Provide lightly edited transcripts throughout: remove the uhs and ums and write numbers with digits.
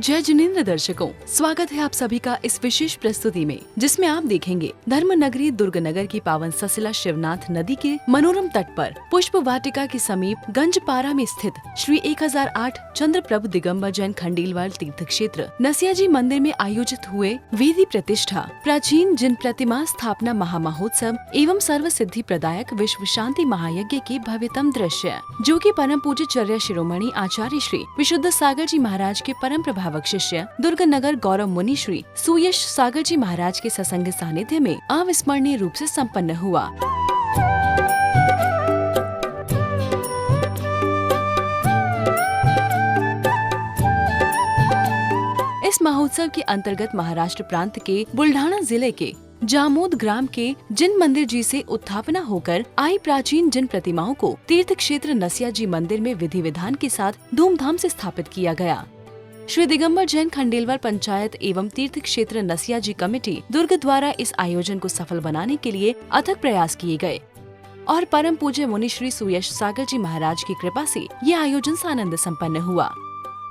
जय जिनेंद्र दर्शकों, स्वागत है आप सभी का इस विशेष प्रस्तुति में, जिसमें आप देखेंगे धर्म नगरी दुर्ग नगर की पावन ससिला शिवनाथ नदी के मनोरम तट पर पुष्प वाटिका के समीप गंजपारा में स्थित श्री 1008 चंद्र प्रभु दिगंबर जैन खंडेलवाल तीर्थ क्षेत्र नसिया जी मंदिर में आयोजित हुए वेदी प्रतिष्ठा, प्राचीन जिन प्रतिमा स्थापना महामहोत्सव एवं सर्व सिद्धि प्रदायक विश्व शांति महायज्ञ के भव्यतम दृश्य, जो कि परम पूज्य चर्या शिरोमणि आचार्य श्री विशुद्ध सागर जी महाराज के परम प्रभावक शिष्य दुर्ग नगर गौरव मुनि श्री सुयश सागर जी महाराज के सत्संग सानिध्य में अविस्मरणीय रूप से संपन्न हुआ। इस महोत्सव के अंतर्गत महाराष्ट्र प्रांत के बुल्ढाना जिले के जामोद ग्राम के जिन मंदिर जी से उत्थापना होकर आई प्राचीन जिन प्रतिमाओं को तीर्थ क्षेत्र नसिया जी मंदिर में विधि विधान के साथ धूमधाम से स्थापित किया गया। श्री दिगंबर जैन खंडेलवाल पंचायत एवं तीर्थ क्षेत्र नसिया जी कमेटी दुर्ग द्वारा इस आयोजन को सफल बनाने के लिए अथक प्रयास किए गए और परम पूज्य मुनि श्री सुयश सागर जी महाराज की कृपा से ये आयोजन सानंद संपन्न हुआ।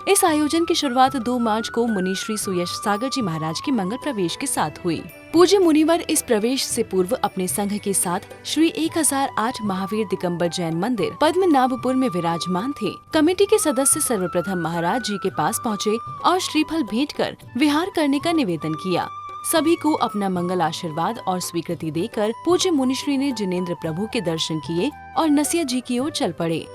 इस आयोजन की शुरुआत 2 मार्च को मुनि श्री सुयश सागर जी महाराज के मंगल प्रवेश के साथ हुई। पूज्य मुनिवर इस प्रवेश से पूर्व अपने संघ के साथ श्री 1008 महावीर दिगंबर जैन मंदिर पद्मनाभपुर में विराजमान थे। कमेटी के सदस्य सर्वप्रथम महाराज जी के पास पहुँचे और श्रीफल भेंट कर विहार करने का निवेदन किया। सभी को अपना मंगल आशीर्वाद और स्वीकृति देकर पूज्य मुनिश्री ने जिनेंद्र प्रभु के दर्शन किए और नसिया जी की ओर चल पड़े।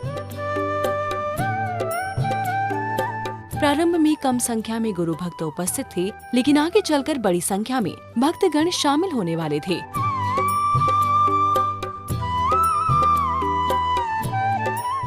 प्रारंभ में कम संख्या में गुरु भक्त उपस्थित थे, लेकिन आगे चलकर बड़ी संख्या में भक्तगण शामिल होने वाले थे।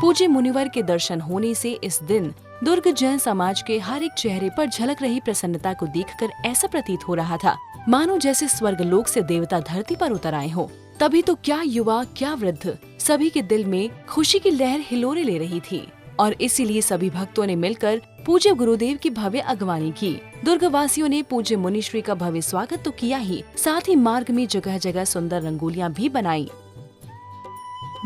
पूज्य मुनिवर के दर्शन होने से इस दिन दुर्ग जैन समाज के हर एक चेहरे पर झलक रही प्रसन्नता को देखकर ऐसा प्रतीत हो रहा था मानो जैसे स्वर्गलोक से देवता धरती पर उतर आए हो। तभी तो क्या युवा क्या वृद्ध, सभी के दिल में खुशी की लहर हिलोरे ले रही थी और इसीलिए सभी भक्तों ने मिलकर पूज्य गुरुदेव की भव्य अगवानी की। दुर्ग वासियों ने पूज्य मुनिश्री का भव्य स्वागत तो किया ही, साथ ही मार्ग में जगह जगह सुंदर रंगोलियां भी बनाई।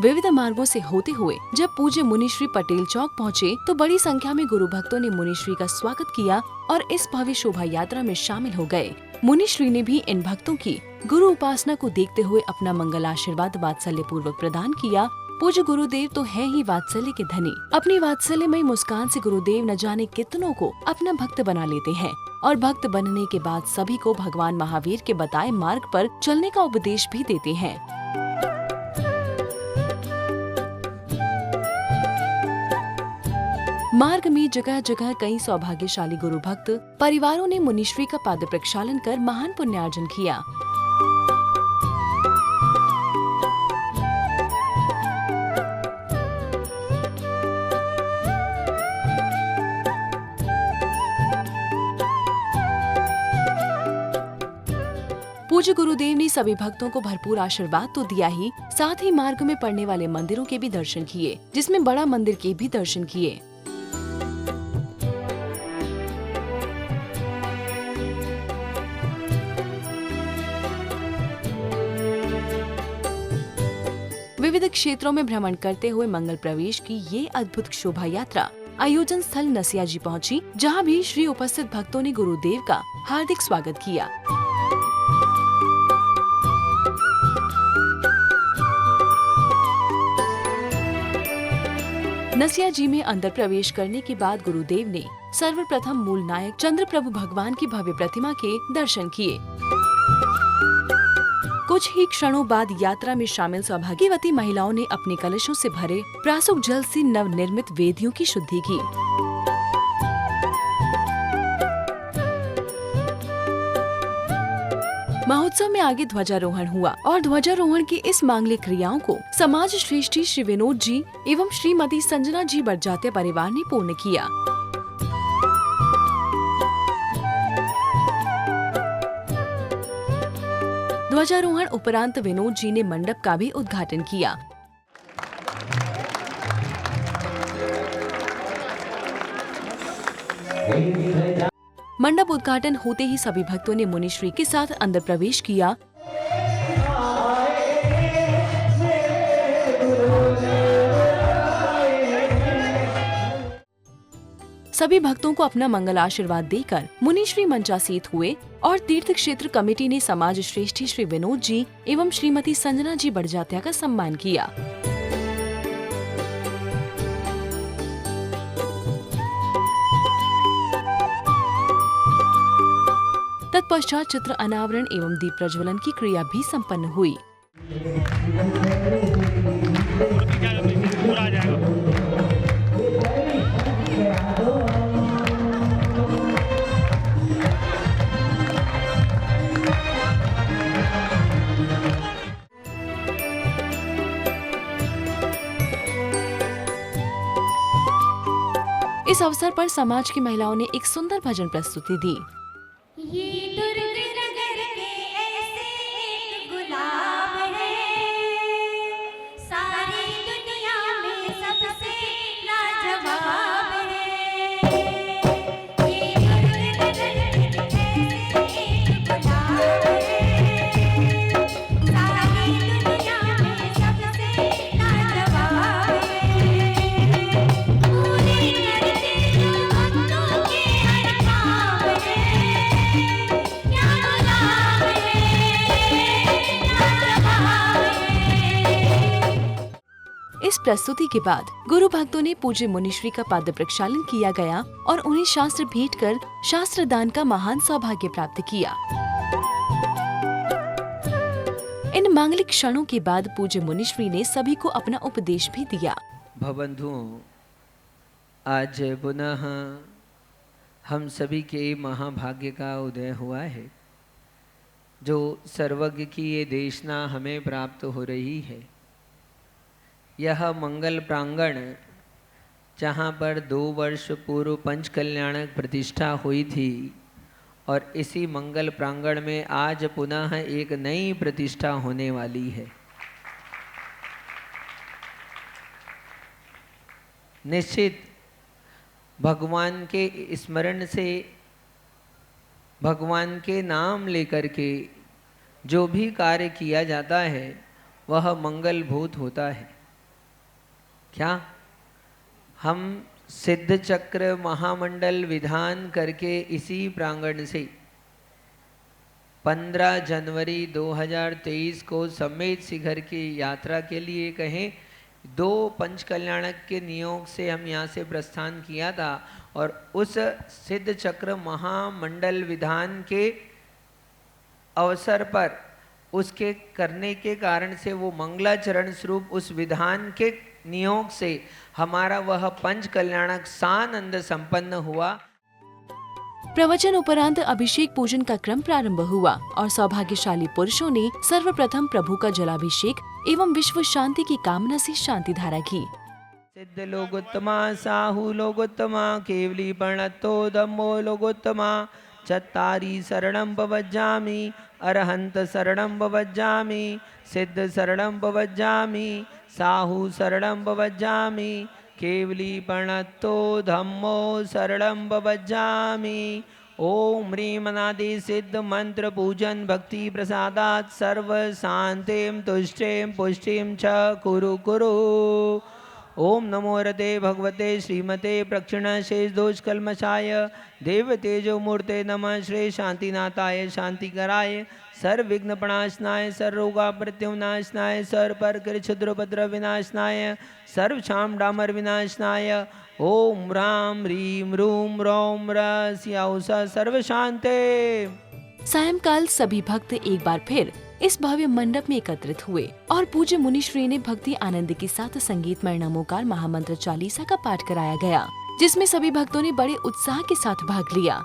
विविध मार्गों से होते हुए जब पूज्य मुनिश्री पटेल चौक पहुँचे तो बड़ी संख्या में गुरु भक्तों ने मुनिश्री का स्वागत किया और इस भव्य शोभा यात्रा में शामिल हो गए। मुनिश्री ने भी इन भक्तों की गुरु उपासना को देखते हुए अपना मंगल आशीर्वाद वात्सल्य पूर्वक प्रदान किया। पूज्य गुरुदेव तो है ही वात्सल्य के धनी। अपनी वात्सल्यमय मुस्कान से गुरुदेव न जाने कितनों को अपना भक्त बना लेते हैं और भक्त बनने के बाद सभी को भगवान महावीर के बताए मार्ग पर चलने का उपदेश भी देते हैं। मार्ग में जगह जगह कई सौभाग्यशाली गुरु भक्त परिवारों ने मुनिश्री का पाद प्रक्षालन कर महान पुण्यार्जन किया। पूज्य गुरुदेव ने सभी भक्तों को भरपूर आशीर्वाद तो दिया ही, साथ ही मार्ग में पड़ने वाले मंदिरों के भी दर्शन किए, जिसमें बड़ा मंदिर के भी दर्शन किए। विविध क्षेत्रों में भ्रमण करते हुए मंगल प्रवेश की ये अद्भुत शोभा यात्रा आयोजन स्थल नसिया जी पहुंची, जहां भी श्री उपस्थित भक्तों ने गुरुदेव का हार्दिक स्वागत किया। नसिया जी में अंदर प्रवेश करने के बाद गुरुदेव ने सर्वप्रथम मूल नायक चंद्र प्रभु भगवान की भव्य प्रतिमा के दर्शन किए। कुछ ही क्षणों बाद यात्रा में शामिल सौभाग्यवती महिलाओं ने अपने कलशों से भरे प्रासुक जल से नवनिर्मित वेदियों की शुद्धि की। महोत्सव में आगे ध्वजारोहण हुआ और ध्वजारोहण की इस मांगलिक क्रियाओं को समाज श्रेष्ठी श्री विनोद जी एवं श्रीमती संजना जी बड़जात्या परिवार ने पूर्ण किया। ध्वजारोहण उपरांत विनोद जी ने मंडप का भी उद्घाटन किया। मंडप उद्घाटन होते ही सभी भक्तों ने मुनिश्री के साथ अंदर प्रवेश किया। सभी भक्तों को अपना मंगल आशीर्वाद देकर मुनि श्री मंचासीत हुए और तीर्थ क्षेत्र कमेटी ने समाज श्रेष्ठी श्री विनोद जी एवं श्रीमती संजना जी बड़जात्या का सम्मान किया। तत्पश्चात चित्र अनावरण एवं दीप प्रज्वलन की क्रिया भी संपन्न हुई। इस अवसर पर समाज की महिलाओं ने एक सुंदर भजन प्रस्तुति दी। ये दुर्ग नगर के ऐसे एक गुलाब है, सारी दुनिया में सबसे लाजवाब है। ये दुर्ग नगर के ऐसे एक गुलाब है, सारी दुनिया में सबसे लाजवाब है। पूरे करते जो भक्तों के हर काम है, इस प्रस्तुति के बाद गुरु भक्तों ने पूज्य मुनिश्री का पाद प्रक्षालन किया गया और उन्हें शास्त्र भेंट कर शास्त्र दान का महान सौभाग्य प्राप्त किया। इन मांगलिक क्षणों के बाद पूज्य मुनिश्री ने सभी को अपना उपदेश भी दिया। भवबंधुओं, आज पुनः हम सभी के महाभाग्य का उदय हुआ है। जो सर्वज्ञ की ये देशना हमें प्राप्त हो रही है, यह मंगल प्रांगण जहाँ पर 2 वर्ष पूर्व पंच कल्याणक प्रतिष्ठा हुई थी और इसी मंगल प्रांगण में आज पुनः एक नई प्रतिष्ठा होने वाली है। निश्चित भगवान के स्मरण से, भगवान के नाम लेकर के जो भी कार्य किया जाता है वह मंगलभूत होता है। क्या हम सिद्ध चक्र महामंडल विधान करके इसी प्रांगण से 15 जनवरी 2023 को समेत शिखर की यात्रा के लिए कहें 2 पंच कल्याणक के नियोग से हम यहाँ से प्रस्थान किया था और उस सिद्ध चक्र महामंडल विधान के अवसर पर उसके करने के कारण से वो मंगलाचरण स्वरूप उस विधान के नियोग से हमारा वह पंच कल्याणक सानंद संपन्न हुआ। प्रवचन उपरांत अभिषेक पूजन का क्रम प्रारंभ हुआ और सौभाग्यशाली पुरुषों ने सर्वप्रथम प्रभु का जलाभिषेक एवं विश्व शांति की कामना से शांति धारा की। सिद्ध लोगोत्तमा साहू लोगोत्तमा केवली प्रणतो धम्मो लोगोत्तमा चत्तारी शरणं भवज्जामि अरहंत शरणं भवज्जामि सिद्ध शरणं भवज्जामि साहू शरणं भवज्जामि केवली प्रणतो धम्मो शरणं भवज्जामि। ओम ह्रीं अनादि सिद्ध मंत्र पूजन भक्ति प्रसादात् सर्व शांतिं तुष्टिं पुष्टिं च कुरु कुरु। ओम नमो रते भगवते श्रीमते प्रक्षिण शेष दोष कल्मषाय देव तेजो मूर्ते नमः श्री शांतिनाथाय शांतिकराय सर्वविघ्न प्रणाशनाय सर्वरोगा प्रत्युनाशनाय सर्वपर क्षुद्रोपद्र विनाशनाय सर्वक्षाम डामर विनाशनाय। ओम राम ह्रीं रूम रौम रस्याउषा सर्व शांते। सायंकाल सभी भक्त एक बार फिर इस भव्य मंडप में एकत्रित हुए और पूज्य मुनिश्री ने भक्ति आनंद के साथ संगीतमय नमोकार महामंत्र चालीसा का पाठ कराया गया, जिसमें सभी भक्तों ने बड़े उत्साह के साथ भाग लिया।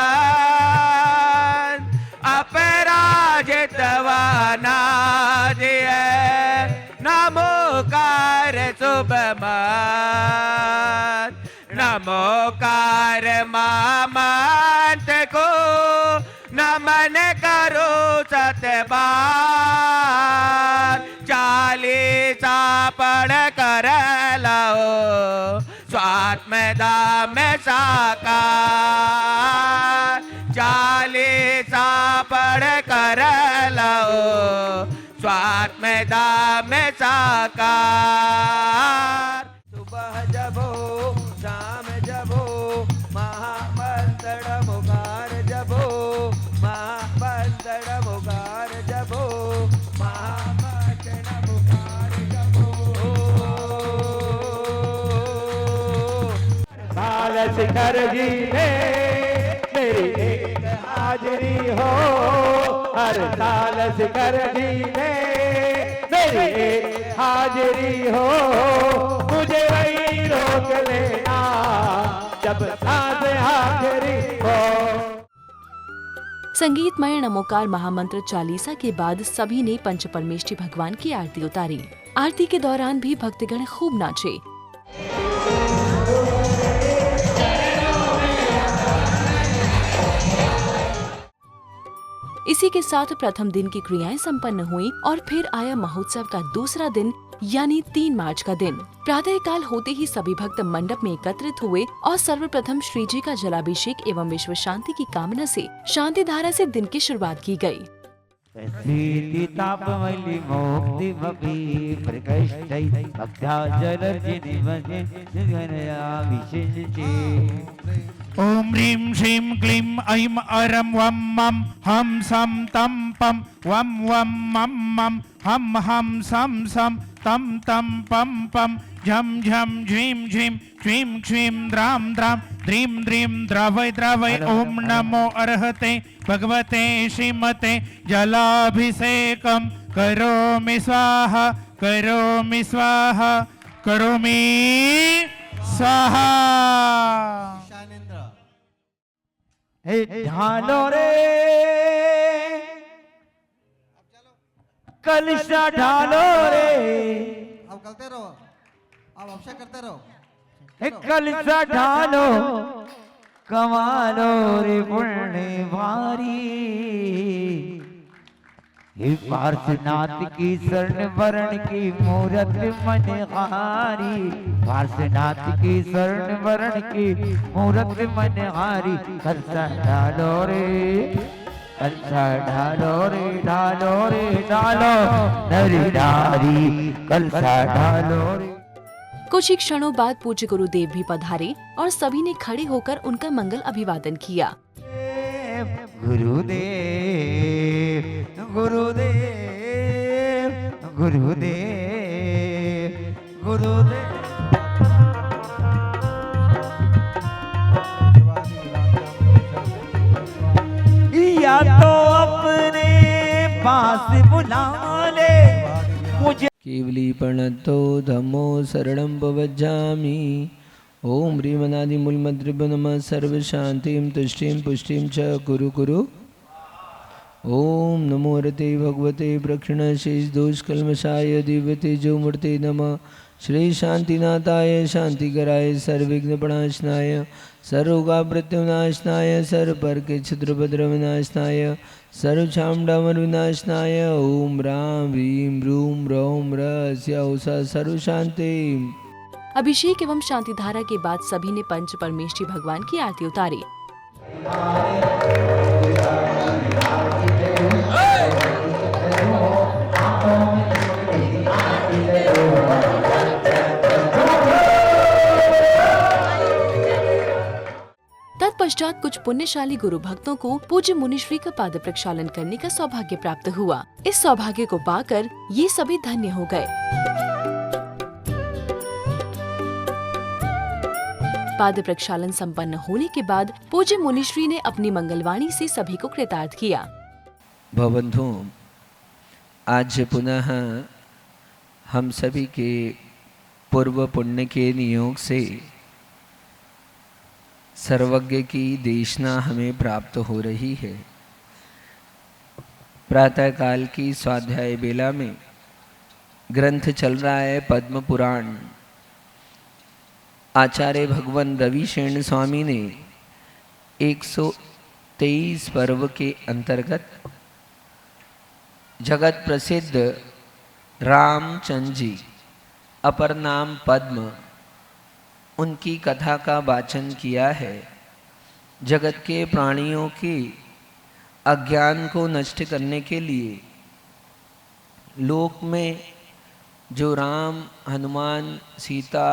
मूलयामन् अपराजितवानादिये नमो काय कर शुभ मत, नमोकार मामंत को नमन करो सतबार, चालीसा पढ़ कर लाओ स्वात्म धाम साकार, चालीसा पढ़ कर लाओ स्वात्म धाम साकार। सुबह जबो शाम जबो महाबंदड़ मुगार जबो, महाबंदड़ मुगार जबो, महाबंदड़ मुगार जबो। साल शिखर जी में मेरी एक हाजरी हो, हर साल शिखर जी में मेरी एक हाजरी हो, मुझे वही रोक लेना जब सांस आखिरी हो। संगीतमय नमोकार महामंत्र चालीसा के बाद सभी ने पंच परमेष्ठी भगवान की आरती उतारी। आरती के दौरान भी भक्तगण खूब नाचे। इसी के साथ प्रथम दिन की क्रियाएं संपन्न हुई और फिर आया महोत्सव का दूसरा दिन यानी 3 मार्च का दिन। प्रातः काल होते ही सभी भक्त मंडप में एकत्रित हुए और सर्वप्रथम श्री जी का जलाभिषेक एवं विश्व शांति की कामना से शांति धारा से दिन की शुरुआत की गई। ओम ह्रीं श्रीं क्लीं ऐं अरं वं मं हम सं तं पं वं वं मं मं हम सं सं तं तं पं पं झं झं झीं झीं क्ष्वीं क्ष्वीं द्रां द्रां द्रीं द्रीं द्रवै द्रवै। ओम नमो अर्हते भगवते श्रीमते जलाभिषेकं करोमि स्वाहा करोमि स्वाहा करोमि स्वाहा। ढालो रे कलशा ढालो रे, अब करते रहो, अब अभिषेक करते रहो। कलशा ढालो कमालो रे पुण्य भारी, हे पार्श्वनाथ की शरण वरण की मूरत मनहारी, पार्श्वनाथ की शरण वरण की मूरत मनहारी। कलशा ढालो रे कलशा ढालो रे ढालो रे ढालो नरी नारी कलशा ढालो रे। कुछ ही क्षणों बाद पूज्य गुरुदेव भी पधारे और सभी ने खड़े होकर उनका मंगल अभिवादन किया। गुरुदेव गुरुदेव गुरुदेव गुरुदेव। या तो अपने पास बुला ले मुझे, केवली प्रणतो धम्मो शरणं भवज्जामि। ओम ह्रीमनादिमूलमन्त्रिभ्यो नमः सर्वशान्तिं तुष्टिं पुष्टिं च कुरु कुरु। ओम नमो रते भगवते प्रक्षिणशेष दोषकल्मषाय दिव्यतेजो मूर्ते नमः। श्री शांतिनाथाय शांतिकराय सर्वविघ्नप्रणाशनाय सर्वरोगावृत्तिविनाशनाय सर्वपर्कक्षुद्रभद्रविनाशनाय सर्वछामडामरविनाशनाय ओम राम ह्रीं रूम रौम रस्यौसा सर्वशांति। अभिषेक एवं शांति धारा के बाद सभी ने पंच परमेष्ठी भगवान की आरती उतारी। तत्पश्चात कुछ पुण्यशाली गुरु भक्तों को पूज्य मुनिश्री का पाद प्रक्षालन करने का सौभाग्य प्राप्त हुआ। इस सौभाग्य को पाकर ये सभी धन्य हो गए। पाद प्रक्षालन संपन्न होने के बाद पूज्य मुनिश्री ने अपनी मंगलवाणी से सभी को कृतार्थ किया। भवबंधुओं, आज पुनः हम सभी के पूर्व पुण्य के नियोग से सर्वज्ञ की देशना हमें प्राप्त हो रही है। प्रातःकाल की स्वाध्याय बेला में ग्रंथ चल रहा है पद्म पुराण। आचार्य भगवान रविशरण स्वामी ने 123 पर्व के अंतर्गत जगत प्रसिद्ध रामचंद्र जी अपर नाम पद्म, उनकी कथा का वाचन किया है। जगत के प्राणियों के अज्ञान को नष्ट करने के लिए लोक में जो राम, हनुमान, सीता,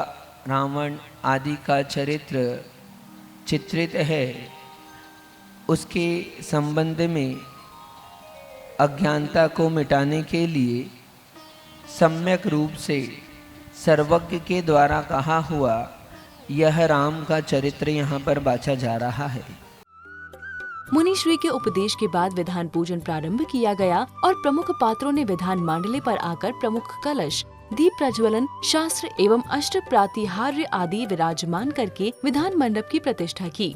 रावण आदि का चरित्र चित्रित है, उसके संबंध में अज्ञानता को मिटाने के लिए सम्यक रूप से सर्वज्ञ के द्वारा कहा हुआ यह राम का चरित्र यहाँ पर बाचा जा रहा है। मुनिश्री के उपदेश के बाद विधान पूजन प्रारंभ किया गया और प्रमुख पात्रों ने विधान मांडले पर आकर प्रमुख कलश, दीप प्रज्वलन, शास्त्र एवं अष्ट प्रातिहार्य आदि विराजमान करके विधान मंडप की प्रतिष्ठा की।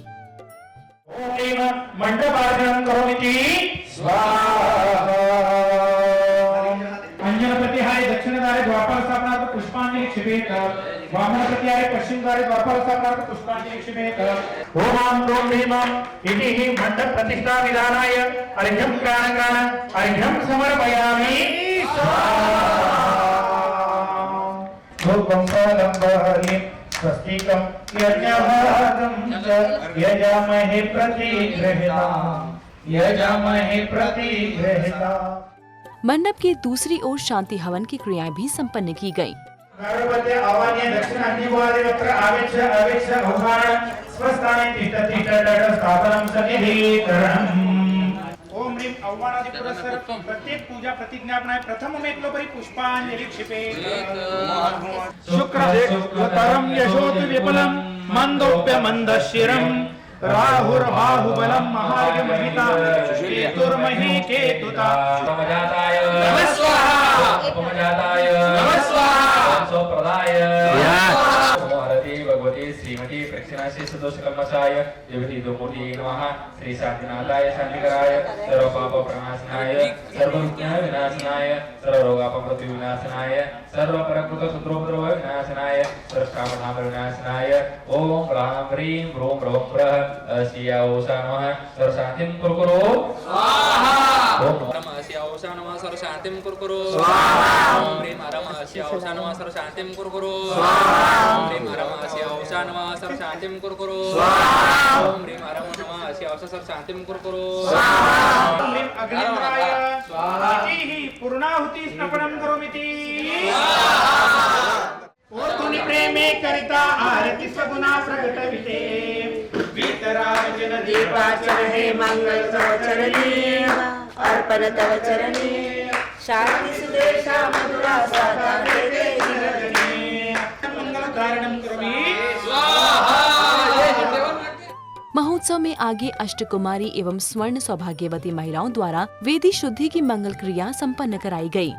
मंडपार्पणं करोमीति स्वाहा। अंजन प्रतिहाय दक्षिण द्वारे द्वापर स्थापनार्थ पुष्पांजलि क्षिपेत। वामन प्रतिहाय पश्चिम द्वारे द्वापर स्थापनार्थ पुष्पांजलि क्षिपेत। ओम आं ह्रीं ह्रीं इति हि मंडप प्रतिष्ठा विधानाय अर्घ्यं ग्राण अर्घ्यं समर्पयामि स्वाहा। धूपं फलं स्वस्तिकं यज्ञभागं च यजामहे प्रतिगृहीता। मंडप की दूसरी ओर शांति हवन की क्रियाएं भी संपन्न की गयी। गर्भवती आवान्य दक्षिण अग्निवादे वक्र आवेक्ष औहारण स्वस्थाने तिष्ठ स्थापनं सन्निधिकरणम्। ओम ह्रीं औवाणादि पुरस्सर प्रत्येक पूजा प्रतिज्ञापनाय प्रथम मेकलोपरि पुष्पांजलि क्षिपेत। शुक्रं यशोति विपुलं मंदोप्य मंदशिरं राहुर्बाहुबलं महार्घमहिता केतुर्महि केतुता। नमस्वाहा नमस्वाहा सोप्रदाय भगवती श्रीमती प्रक्षिणाशी सदोष कल्मषाय देवती दोमूर्ति नमः। श्री शांतिनाथाय शांतिकराय सर्वपाप प्रणाशनाय सर्वविघ्न विनाशनाय सर्वरोगापमृत्यु विनाशनाय सर्वपरकृत शत्रुपद्रव विनाशनाय सर्वकामनाम विनाशनाय ओम ह्रां ह्रीं ह्रूं ह्रौं ह्रः श्रीयाओषा नमः। सर्वशान्तिं कुरु स्वाहा। ओम रमस्याओषा नमः। सर्वशान्तिं कुरु स्वाहा। ओम ह्रीं रमस्याओषा नमः। सर्वशान्तिं कुरु स्वाहा। ओम ह्रीं रमस्याओषा नमः। सर्वशान्तिं कुरु स्वाहा। ओम ह्रीं रमस्याओषा सर्वशान्तिं कुरु स्वाहा। ओम ह्रीं अग्निन्द्राय स्वाहा इति पूर्णाहुति स्नपनं करोमीति स्वाहा। ओतुनि प्रेमे करिता आरति सगुना प्रगट विते वीतराजन दीपाचरणे मंगल तव चरणे अर्पण तव चरणे शांति सुदेशा मधुरा सादा देते निरजने मंगल कारणं करोमि स्वाहा। महोत्सव में आगे अष्टकुमारी एवं स्वर्ण सौभाग्यवती महिलाओं द्वारा वेदी शुद्धि की मंगल क्रिया संपन्न कराई गयी।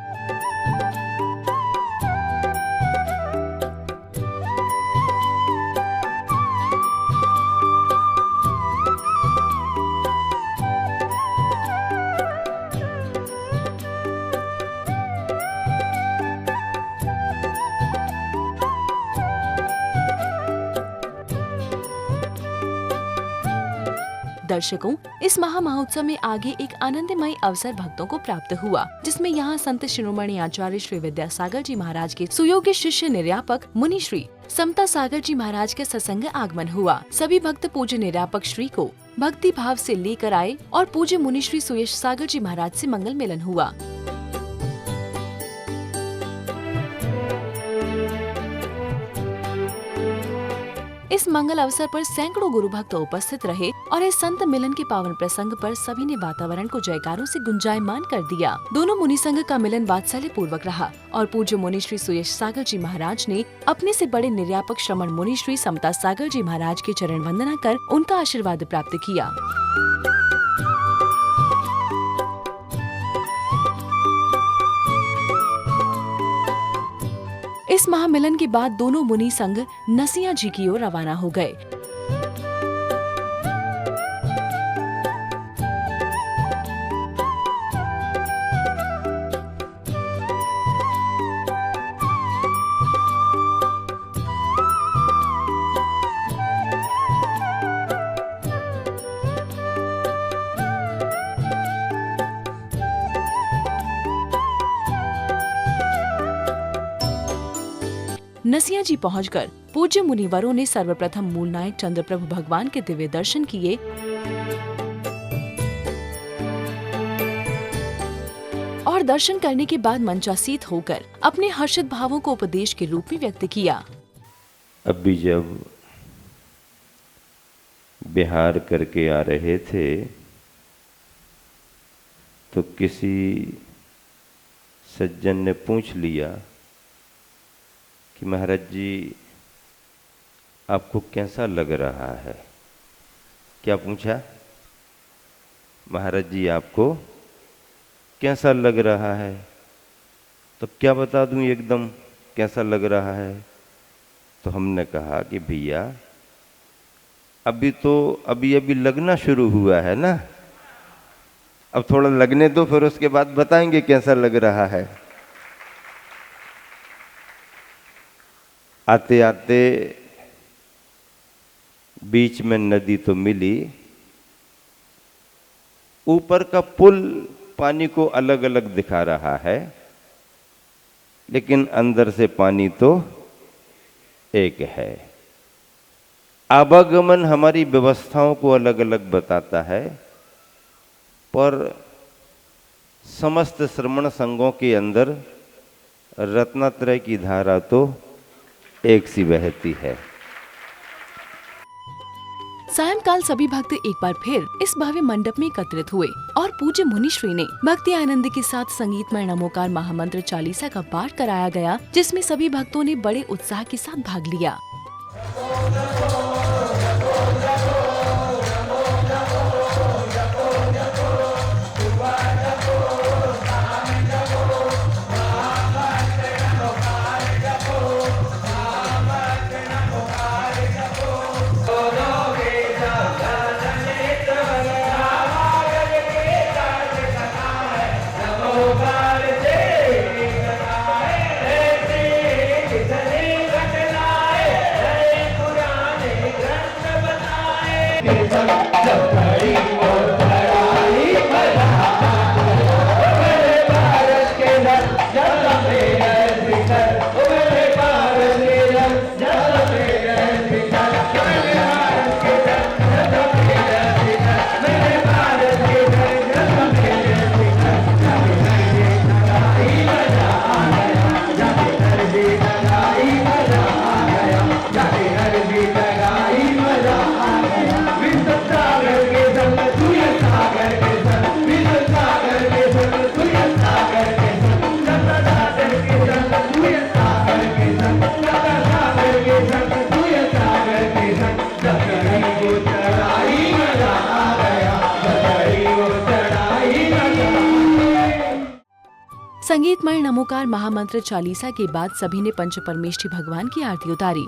दर्शकों, इस महामहोत्सव में आगे एक आनंदमय अवसर भक्तों को प्राप्त हुआ, जिसमें यहाँ संत शिरोमणि आचार्य श्री विद्यासागर जी महाराज के सुयोग्य शिष्य निर्यापक मुनि श्री समता सागर जी महाराज के सत्संग आगमन हुआ। सभी भक्त पूज्य निर्यापक श्री को भक्ति भाव से लेकर आए और पूज्य मुनि श्री सुयश सागर जी महाराज से मंगल मिलन हुआ। इस मंगल अवसर पर सैकड़ों गुरु भक्त उपस्थित रहे और इस संत मिलन के पावन प्रसंग पर सभी ने वातावरण को जयकारों से गुंजायमान कर दिया। दोनों मुनि संघ का मिलन वात्सल्य पूर्वक रहा और पूज्य मुनि श्री सुयश सागर जी महाराज ने अपने से बड़े निर्यापक श्रमण मुनि श्री समता सागर जी महाराज की चरण वंदना कर उनका आशीर्वाद प्राप्त किया। इस महामिलन के बाद दोनों मुनि संघ नसिया जी की ओर रवाना हो गए। नसिया जी पहुंचकर पूज्य मुनिवरों ने सर्वप्रथम मूलनायक चंद्रप्रभु भगवान के दिव्य दर्शन किए और दर्शन करने के बाद मंचासीत होकर अपने हर्षित भावों को उपदेश के रूप में व्यक्त किया। अभी जब बिहार करके आ रहे थे तो किसी सज्जन ने पूछ लिया कि महाराज जी आपको कैसा लग रहा है। क्या पूछा? महाराज जी आपको कैसा लग रहा है? तो क्या बता दूं एकदम कैसा लग रहा है? तो हमने कहा कि भैया अभी लगना शुरू हुआ है ना, अब थोड़ा लगने दो, फिर उसके बाद बताएंगे कैसा लग रहा है। आते आते बीच में नदी तो मिली, ऊपर का पुल पानी को अलग अलग दिखा रहा है, लेकिन अंदर से पानी तो एक है। आवागमन हमारी व्यवस्थाओं को अलग अलग बताता है, पर समस्त श्रमण संघों के अंदर रत्नात्रय की धारा तो एक सी बहती है। सायंकाल सभी भक्त एक बार फिर इस भव्य मंडप में एकत्रित हुए और पूज्य मुनिश्री ने भक्ति आनंद के साथ संगीतमय नमोकार महामंत्र चालीसा का पाठ कराया गया, जिसमें सभी भक्तों ने बड़े उत्साह के साथ भाग लिया। संगीतमय नमोकार महामंत्र चालीसा के बाद सभी ने पंच परमेष्ठी भगवान की आरती उतारी।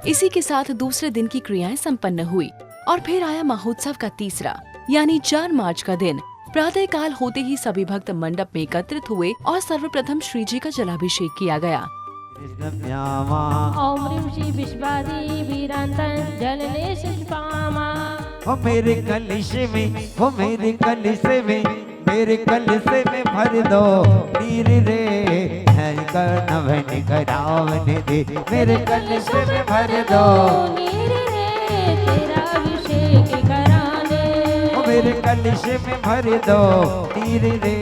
इसी के साथ दूसरे दिन की क्रियाएं संपन्न हुई और फिर आया महोत्सव का तीसरा यानी 4 मार्च का दिन। प्रातः काल होते ही सभी भक्त मंडप में एकत्रित हुए और सर्वप्रथम श्री जी का जलाभिषेक किया गया। ओम ह्रीं श्री विश्वादी वीरांतन जलने शिष्पामा। हो मेरे कलश में, हो मेरे कलश में, मेरे कलश में भर दो नीर रे, है कर्णवन करावन दे। मेरे कलश में भर दो नीर रे, तेरा अभिषेक कराने। हो मेरे कलश में भर दो नीर रे,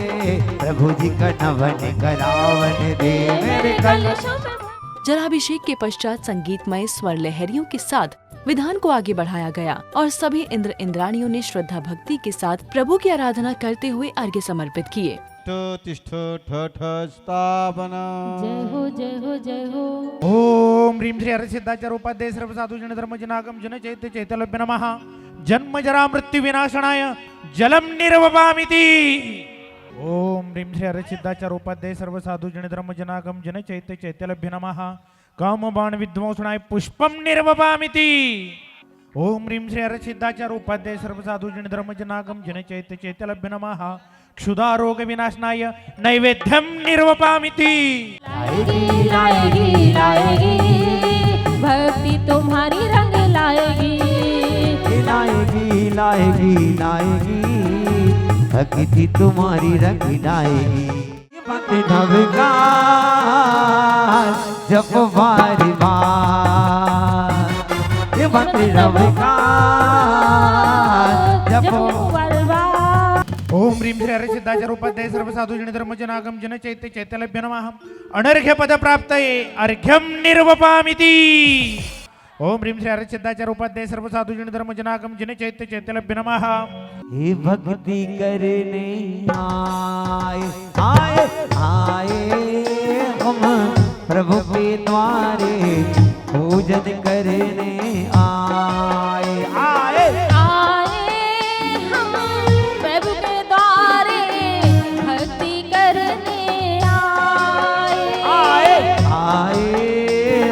प्रभु जी का नवन करावन दे। मेरे कलश जलाभिषेक के पश्चात संगीतमय स्वर लहरियों के साथ विधान को आगे बढ़ाया गया और सभी इंद्र इंद्राणियों ने श्रद्धा भक्ति के साथ प्रभु की आराधना करते हुए अर्घ्य समर्पित किए। स्थापना। जय हो जय हो जय हो। ओम ह्रीं श्री हरसिद्धाचार्य उपाध्याय सर्व साधु जन धर्म जनागम जन चैत्य चैतन्य नमः। जन्म जरा मृत्यु विनाशनाय जलम निर्वपामिति। ओम ह्रीं श्री हरसिद्धाचार्य उपाध्याय सर्व साधु जन धर्म जनागम जन चैत्य चैतन्य नमः। काम बाण विध्वंसनाय पुष्पम निर्वपामिति। ओम ह्रीं श्री हरसिद्धाचार्य उपाध्याय सर्व साधु जन धर्म जनागम जन चैत्य चैतन्य नमः। क्षुधा रोग विनाशनाय नैवेद्यम निर्वपामिति। लाएगी लाएगी लाएगी भक्ति तुम्हारी रंग लाएगी। लाएगी लाएगी लाएगी भक्ति तुम्हारी रंग लाएगी। नवकार जप बारी बार ये बात नवकार जप ओम ह्रीं श्री हरिसिद्धाचार्य उपाध्याय सर्व साधु जन धर्म जनागम जन चैत्य चैत्यलभ्य नमः अनर्घ्य पद प्राप्तये अर्घ्यम निर्वपामिति। ओम ह्रीं श्री हरिसिद्धाचार्य उपाध्याय सर्व साधु जन धर्म जनागम जन चैत्य चैत्यलभ्य नमः। हे भक्ति करने आए आए आए हम प्रभु के द्वारे पूजन करने आए आए हम प्रभु के द्वारे भक्ति करने आए आए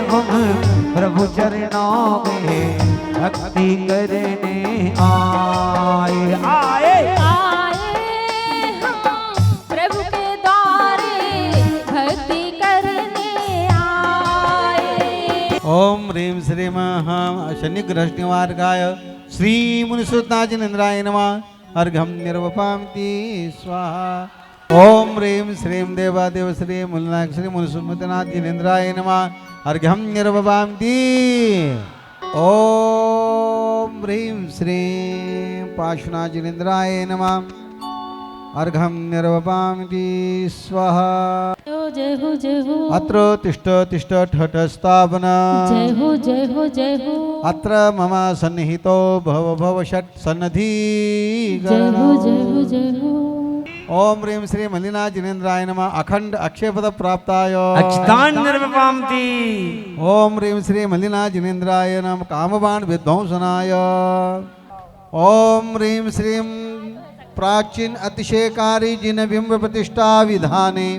हम प्रभु चरणों में भक्ति करने आए आए हम प्रभु के द्वारे भक्ति करने आए। ओम ह्रीं श्रीं शनिग्रहनिवारकाय श्री मुनिसुताजिनेन्द्राय नमः अर्घ्यं निर्वपामिति स्वाहा। ओम ह्रीं श्रीं देवादेव श्री मुनिनायक श्री मुनिसुमतनाजिनेन्द्राय नमः अर्घ्यं निर्वपामिति। ओम ह्रीं श्रीं पार्श्वनाथजिनेन्द्राय नमः अर्घ्यं निर्वपामिति स्वाहा। जय हो जय हो अत्र तिष्ठ तिष्ठ ठठ स्थापना जय हो जय हो जय हो अत्र मम सन्निहितो भव भव षट् सन्निधि जय हो जय हो जय हो। ओम ह्रीं श्री मल्लिनाथजिनेन्द्राय नमः अखंड अक्षयपद प्राप्ताय अच्युतान निर्वपामिति। ओम ह्रीं श्री मल्लिनाथजिनेन्द्राय नमः कामबाण विध्वंसनाय। ओम ह्रीं श्रीं प्राचीन अतिशयकारी जिन बिंब प्रतिष्ठा विधाने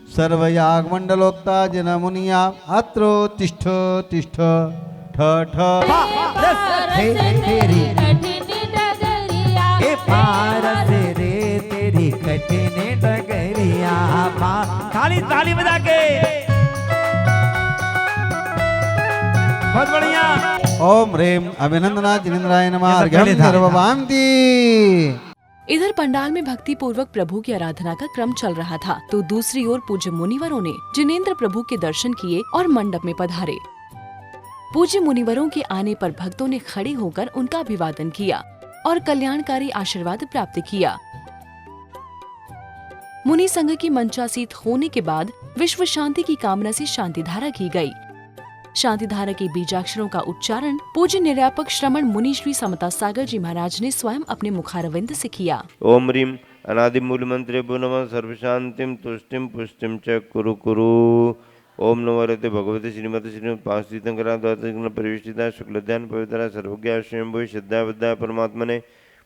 सर्वयागमंडलोक्ता जन मुनिया अत्र तिष्ठ तिष्ठ ठ ठ तेरी कठिन डगरिया ए पारस रे तेरी कठिन डगरिया ताली ताली बजा के बहुत बढ़िया। ओम ह्रीं अभिनंदनाथजिनेन्द्राय नमः अर्घ्यं निर्वपामिति। इधर पंडाल में भक्ति पूर्वक प्रभु की आराधना का क्रम चल रहा था तो दूसरी ओर पूज्य मुनिवरों ने जिनेंद्र प्रभु के दर्शन किए और मंडप में पधारे। पूज्य मुनिवरों के आने पर भक्तों ने खड़े होकर उनका अभिवादन किया और कल्याणकारी आशीर्वाद प्राप्त किया। मुनि संघ की मंचासीत होने के बाद विश्व शांति की कामना से शांति धारा की गई। शांति धारा के बीजाक्षरों का उच्चारण पूज्य निर्यापक श्रमण मुनि श्री समता सागर जी महाराज ने स्वयं अपने मुखारविंद से किया। ओम ह्रीं अनादि मूल मंत्रे नमः सर्वशांतिम तुष्टिम पुष्टिम च कुरु कुरु। ओम नमो रते भगवते श्रीमती श्रीमद पांचतीर्थंकरा द्वादश परिवेष्टिता शुक्लध्यान पवित्रा सर्वज्ञा स्वयंभुव श्रद्धा विद्या परमात्मने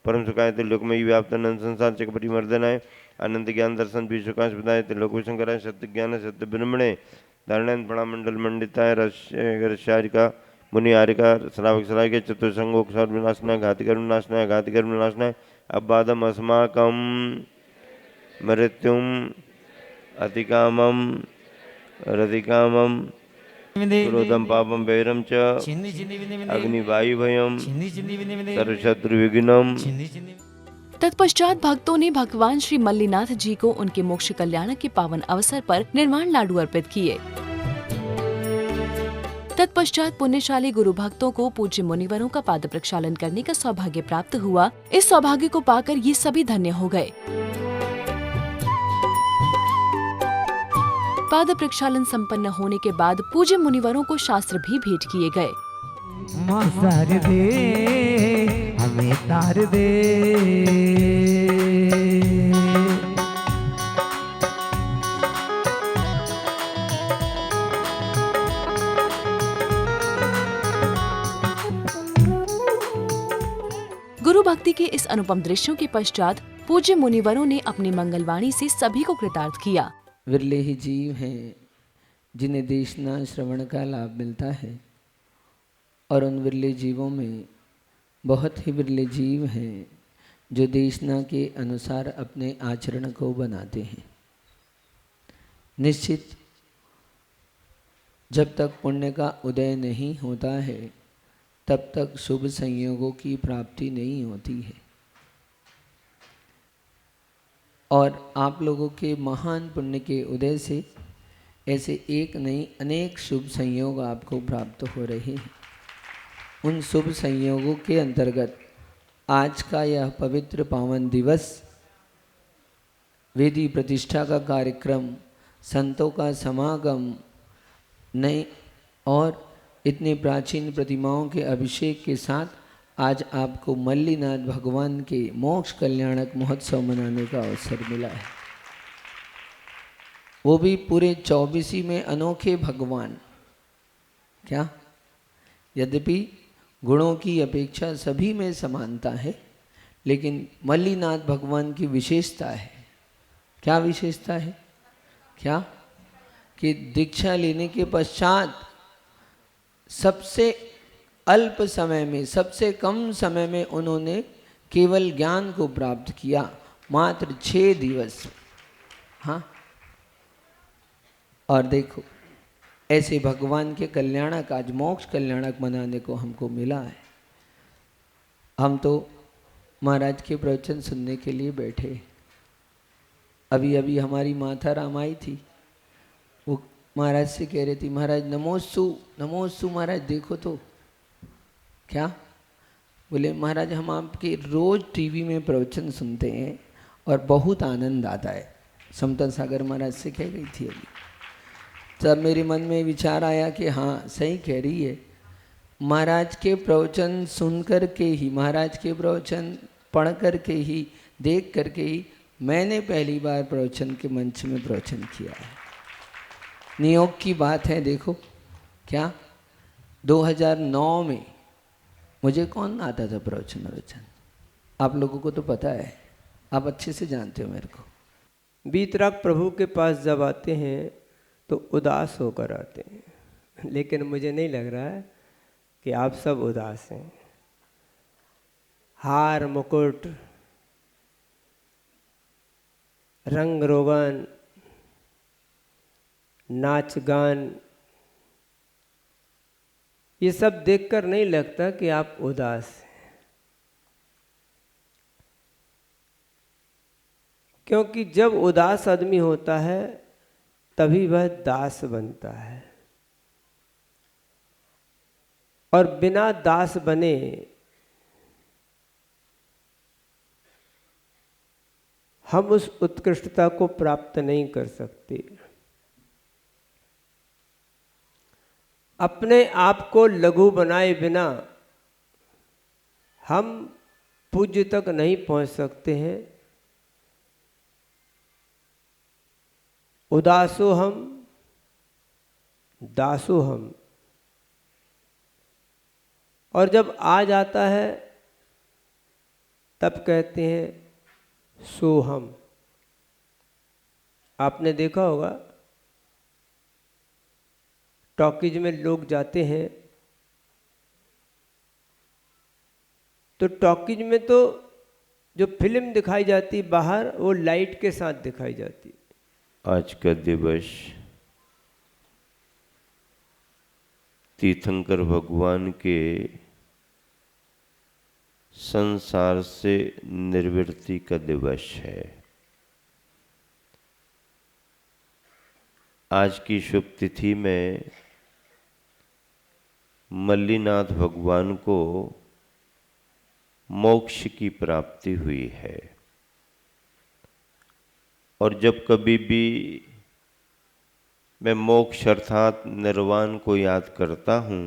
परम सुखाय त्रिलोकमयी व्याप्त नंद संसार चकपटी मर्दनाय अनंत ज्ञान दर्शन विश्वकाश विदाय त्रिलोकशंकराय सत्य ज्ञान सत्य ब्रह्मणे धारणायन प्रणामंडल मंडिताय रश्यारिका मुनि आरिका श्रावक श्राविक चतुर्संगोक सर्वनाशनाय घातिकर विनाशनाय अबादम अस्माकं मृत्युम अतिकामम रतिकामम क्रोधम पापम वैरम च अग्निवायु भयम सर्वशत्रु विघ्नम। तत्पश्चात भक्तों ने भगवान श्री मल्लीनाथ जी को उनके मोक्ष कल्याण के पावन अवसर पर निर्वाण लाडू अर्पित किए। तत्पश्चात पुण्यशाली गुरु भक्तों को पूज्य मुनिवरों का पाद प्रक्षालन करने का सौभाग्य प्राप्त हुआ। इस सौभाग्य को पाकर ये सभी धन्य हो गए। पाद प्रक्षालन संपन्न होने के बाद पूज्य मुनिवरों को शास्त्र भी भेंट किए गए। मार दे हमें तार दे गुरु भक्ति के इस अनुपम दृश्यों के पश्चात पूज्य मुनिवरों ने अपनी मंगलवाणी से सभी को कृतार्थ किया। विरले ही जीव हैं जिन्हें देशना श्रवण का लाभ मिलता है और उन विरले जीवों में बहुत ही विरले जीव हैं जो देशना के अनुसार अपने आचरण को बनाते हैं। निश्चित जब तक पुण्य का उदय नहीं होता है तब तक शुभ संयोगों की प्राप्ति नहीं होती है। और आप लोगों के महान पुण्य के उदय से ऐसे एक नहीं अनेक शुभ संयोग आपको प्राप्त हो रहे हैं। उन शुभ संयोगों के अंतर्गत आज का यह पवित्र पावन दिवस, वेदी प्रतिष्ठा का कार्यक्रम, संतों का समागम, नए और इतने प्राचीन प्रतिमाओं के अभिषेक के साथ आज आपको मल्लीनाथ भगवान के मोक्ष कल्याणक महोत्सव मनाने का अवसर मिला है। वो भी पूरे 24 में अनोखे भगवान। क्या? यद्यपि गुणों की अपेक्षा सभी में समानता है, लेकिन मल्लीनाथ भगवान की विशेषता है। क्या विशेषता है? क्या? कि दीक्षा लेने के पश्चात सबसे अल्प समय में, सबसे कम समय में उन्होंने केवल ज्ञान को प्राप्त किया, मात्र 6 दिवस। हाँ, और देखो ऐसे भगवान के कल्याणक, आज मोक्ष कल्याणक मनाने को हमको मिला है। हम तो महाराज के प्रवचन सुनने के लिए बैठे। अभी अभी हमारी माता राम आई थी, वो महाराज से कह रही थी, महाराज नमोस्तु नमोस्तु, महाराज देखो तो। क्या? बोले महाराज हम आपके रोज टीवी में प्रवचन सुनते हैं और बहुत आनंद आता है। समता सागर महाराज से कह गई थी अभी। तब मेरे मन में विचार आया कि हाँ सही कह रही है। महाराज के प्रवचन सुन कर के ही, महाराज के प्रवचन पढ़ कर के ही, देख कर के ही मैंने पहली बार प्रवचन के मंच में प्रवचन किया है। नियोग की बात है। देखो क्या 2009 में मुझे कौन आता था प्रवचन। आप लोगों को तो पता है, आप अच्छे से जानते हो मेरे को। बीतराग प्रभु के पास जब आते हैं तो उदास होकर आते हैं, लेकिन मुझे नहीं लग रहा है कि आप सब उदास हैं। हार मुकुट, रंग रोगन, नाच गान, ये सब देखकर नहीं लगता कि आप उदास हैं। क्योंकि जब उदास आदमी होता है तभी वह दास बनता है, और बिना दास बने हम उस उत्कृष्टता को प्राप्त नहीं कर सकते। अपने आप को लघु बनाए बिना हम पूज्य तक नहीं पहुंच सकते हैं। उदासो हम दासो हम, और जब आ जाता है तब कहते हैं सो हम। आपने देखा होगा टॉकीज में लोग जाते हैं तो टॉकीज में तो जो फिल्म दिखाई जाती बाहर, वो लाइट के साथ दिखाई जाती। आज का दिवस तीर्थंकर भगवान के संसार से निर्वृत्ति का दिवस है। आज की शुभ तिथि में मल्लीनाथ भगवान को मोक्ष की प्राप्ति हुई है। और जब कभी भी मैं मोक्ष अर्थात निर्वाण को याद करता हूँ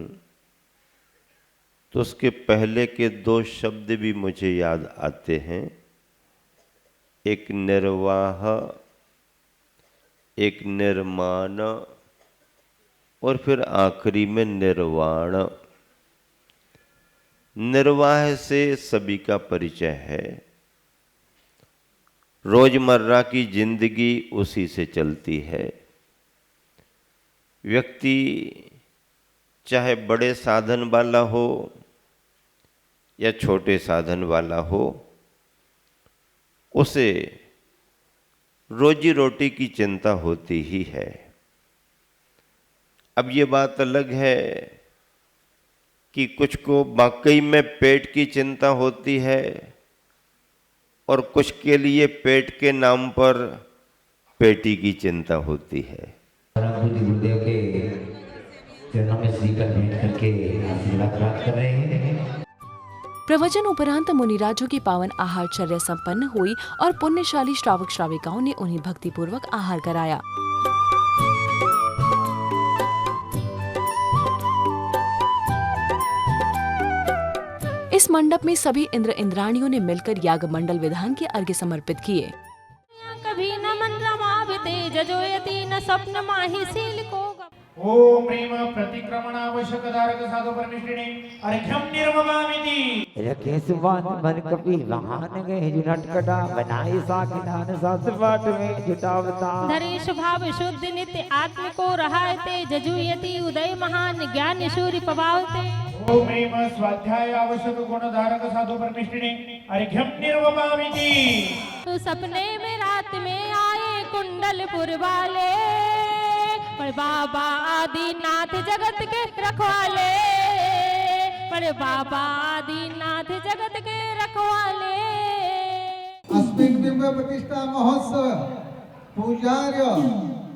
तो उसके पहले के 2 शब्द भी मुझे याद आते हैं, एक निर्वाह, एक निर्माण, और फिर आखिरी में निर्वाण। निर्वाह से सभी का परिचय है, रोजमर्रा की जिंदगी उसी से चलती है। व्यक्ति चाहे बड़े साधन वाला हो या छोटे साधन वाला हो, उसे रोजी रोटी की चिंता होती ही है। अब ये बात अलग है कि कुछ को वाकई में पेट की चिंता होती है और कुछ के लिए पेट के नाम पर पेटी की चिंता होती है। गुरुदेव के चरणों में श्रीफल भेंट करके आशीर्वाद प्राप्त कर रहे हैं। प्रवचन उपरांत मुनिराजों की पावन आहारचर्या संपन्न हुई और पुण्यशाली श्रावक श्राविकाओं ने उन्हें भक्तिपूर्वक आहार कराया। इस मंडप में सभी इंद्र इंद्राणियों ने मिलकर याग मंडल विधान के अर्घ्य समर्पित किए। कभी न मन रमावते जजोयति न स्वप्न माहि शील को ओम प्रेम प्रतिक्रमणावश्यक धारक साधु परमेष्ठिने अर्घ्यम निर्ममामिति। रखे सुबान मन कपि वाहन गए जुनटकटा बनाए साकिनान शास्त्र पाठ में जुटावता। धरे स्वभाव शुद्ध नित्य आत्म को रहायते जजुयति उदय महान ज्ञान सूर्य पवावते। ओम प्रेम स्वाध्याय आवश्यक गुण धारक साधु परमेष्ठिने अर्घ्यम निर्ममामिति। तो सपने में रात में आए कुंडलपुर वाले पर बाबा आदिनाथ जगत के रखवाले। पर बाबा आदिनाथ जगत के रखवाले। अस्मिन् बिंब प्रतिष्ठा महोत्सव पूजार्य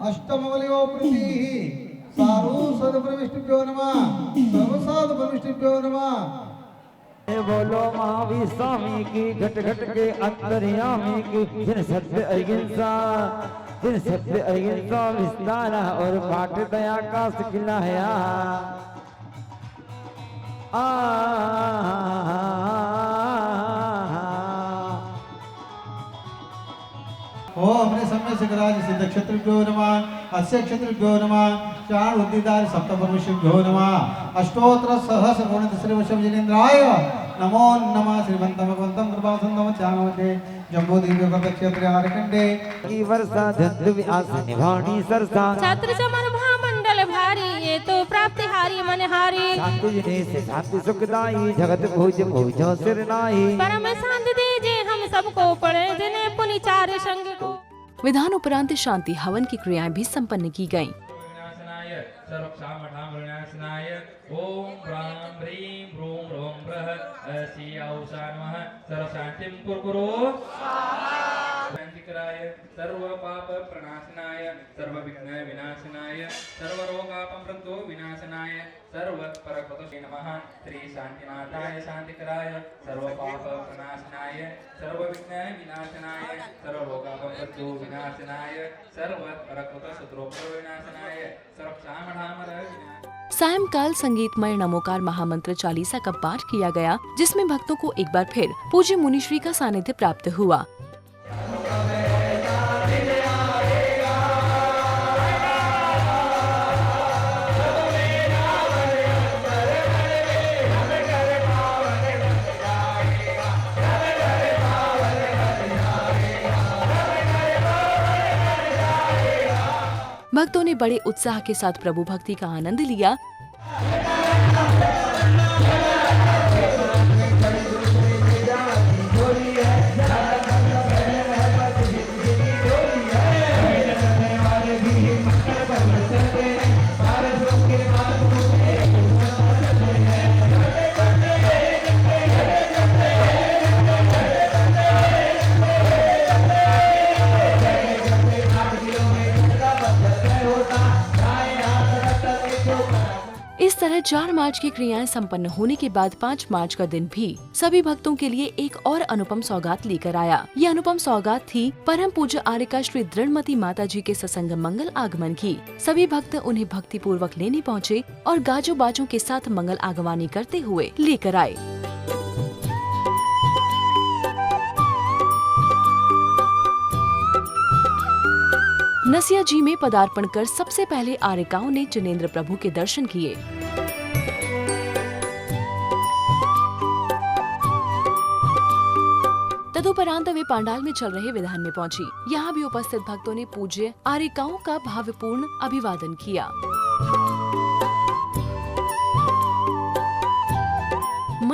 अष्टमवलियो प्रीतिः सारू सदप्रविष्टिभ्यो नमः सर्वसाधु परमिष्टिभ्यो नमः। बोलो महावीर स्वामी की घट घट के अंतर्यामी की जिन सत्य अहिंसा विस्तार और पाठ दया का सिखलाया। ओ हमने समय से करा सिद्ध क्षत्रिभ्यो नमः अस्य क्षत्रिभ्यो नमः चाण उद्दिदार सप्तपर्वशिभ्यो नमः अष्टोत्तर सहस्र गुणितश्रीवशं जिनेन्द्राय नमो नमः। श्रीमन्तं भगवन्तं कृपासन्दं ध्यानवते जम्बूद्वीपे क्षेत्रे आरकंडे की वर्षा धंधु व्यास निभानी सरसा। छात्र समर महामंडल भारी ये तो प्राप्ति हारी मन हारी। शांति जिने से शांति सुखदाई जगत भोज भोजो सिर नाई। परम शांति दीजिए हम सबको पढ़े जिन्हें पुनि चार संग को। विधान उपरांत शांति हवन की क्रियाएं भी संपन्न की गयीं। ओम ब्रां ब्रीं ब्रूं ब्रूं ब्रह शियाउषानमः सर्वशान्तिं कुरकुरु शान्तिकराय सर्व पाप प्रणाशनाय सर्व विघ्न विनाशनाय सर्व रोगापमृतो विनाशनाय सर्व परकृतये नमः। श्री शांतिनाथाय शांतिकराय सर्व पाप प्रणाशनाय सर्व विघ्न विनाशनाय सर्व रोगापमृतो विनाशनाय सर्व परकृत शत्रुपरो विनाशनाय सर्वक्षामधामर सायंकाल संगीतमय नमोकार महामंत्र चालीसा का पाठ किया गया, जिसमें भक्तों को एक बार फिर पूज्य मुनिश्री का सानिध्य प्राप्त हुआ। भक्तों ने बड़े उत्साह के साथ प्रभु भक्ति का आनंद लिया। इस तरह 4 मार्च की क्रियाएं संपन्न होने के बाद 5 मार्च का दिन भी सभी भक्तों के लिए एक और अनुपम सौगात लेकर आया। ये अनुपम सौगात थी परम पूज्य आर्यका श्री दृढ़मती माता जी के सत्संग मंगल आगमन की। सभी भक्त उन्हें भक्ति पूर्वक लेने पहुँचे और गाजो बाजों के साथ मंगल आगवानी करते हुए लेकर आए। नसिया जी में पदार्पण कर सबसे पहले आर्यकाओं ने जिनेन्द्र प्रभु के दर्शन किए। तदुपरांत वे पांडाल में चल रहे विधान में पहुंची। यहाँ भी उपस्थित भक्तों ने पूज्य आर्यकाओं का भावपूर्ण अभिवादन किया।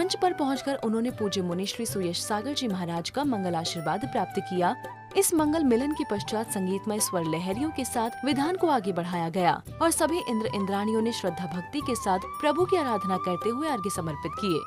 मंच पर पहुंचकर उन्होंने पूज्य मुनि श्री सुयश सागर जी महाराज का मंगल आशीर्वाद प्राप्त किया। इस मंगल मिलन के पश्चात संगीतमय स्वर लहरियों के साथ विधान को आगे बढ़ाया गया और सभी इंद्र इंद्राणियों ने श्रद्धा भक्ति के साथ प्रभु की आराधना करते हुए अर्घ्य समर्पित किए।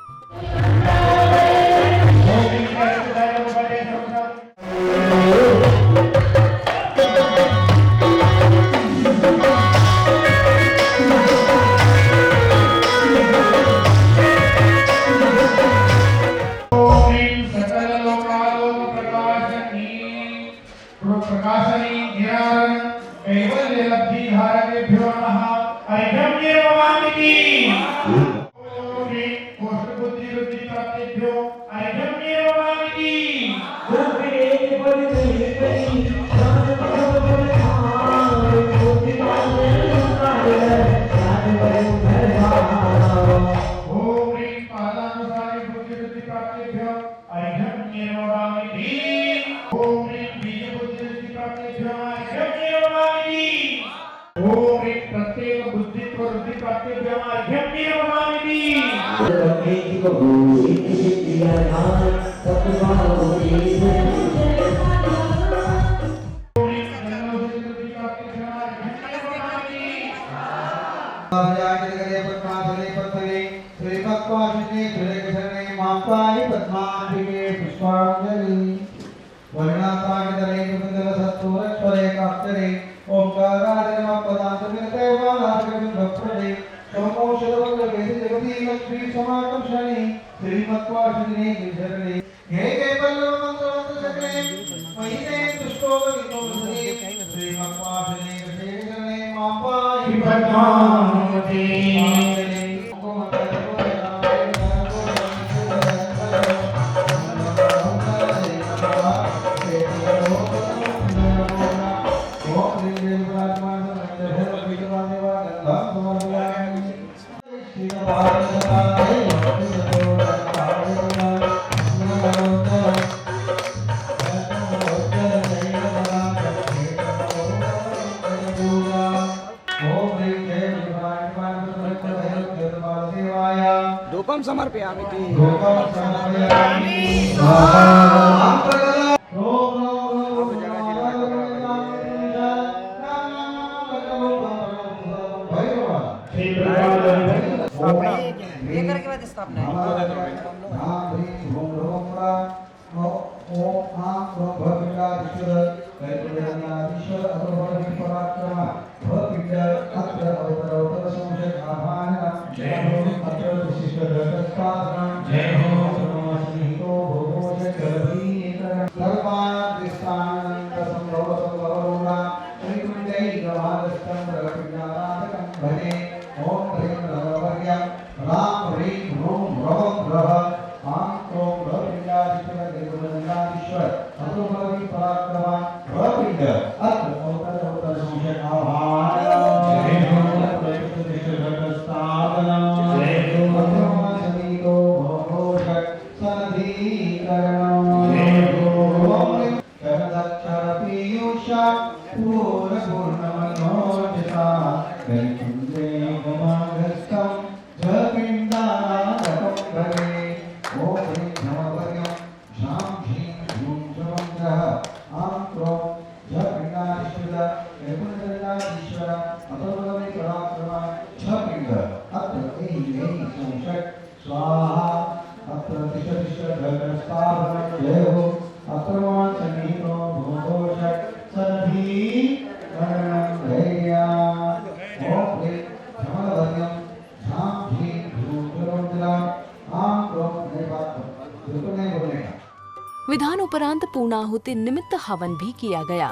विधान उपरांत पूर्णाहुति निमित्त हवन भी किया गया।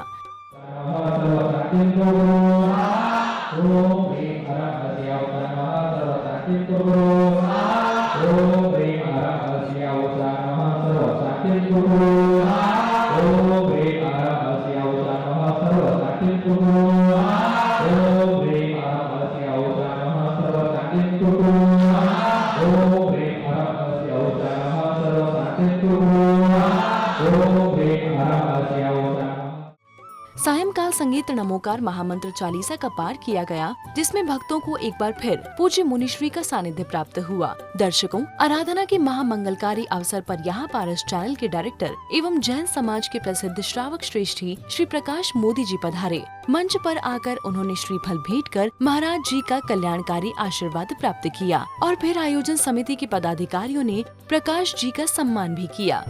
सायंकाल संगीत नमोकार महामंत्र चालीसा का पाठ किया गया, जिसमें भक्तों को एक बार फिर पूज्य मुनिश्री का सानिध्य प्राप्त हुआ। दर्शकों, आराधना के महामंगलकारी अवसर पर यहाँ पारस चैनल के डायरेक्टर एवं जैन समाज के प्रसिद्ध श्रावक श्रेष्ठी श्री प्रकाश मोदी जी पधारे। मंच पर आकर उन्होंने श्रीफल भेंट कर महाराज जी का कल्याणकारी आशीर्वाद प्राप्त किया और फिर आयोजन समिति के पदाधिकारियों ने प्रकाश जी का सम्मान भी किया।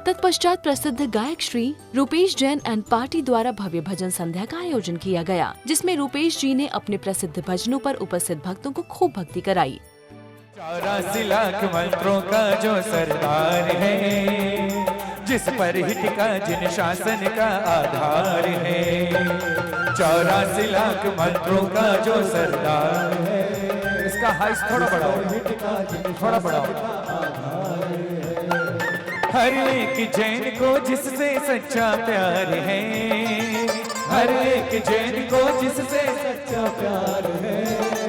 तत्पश्चात प्रसिद्ध गायक श्री रूपेश जैन एंड पार्टी द्वारा भव्य भजन संध्या का आयोजन किया गया, जिसमें रूपेश जी ने अपने प्रसिद्ध भजनों पर उपस्थित भक्तों को खूब भक्ति कराई। 84 लाख मंत्रों का जो सरदार है, जिस पर हिट का जिन शासन का आधार है। 84 लाख मंत्रों का जो सरदार है, इसका हाइस थोड़ा बढ़ाओ, थोड़ा बढ़ाओ। हर एक जैन को जिससे सच्चा प्यार है, हर एक जैन को जिससे सच्चा प्यार है,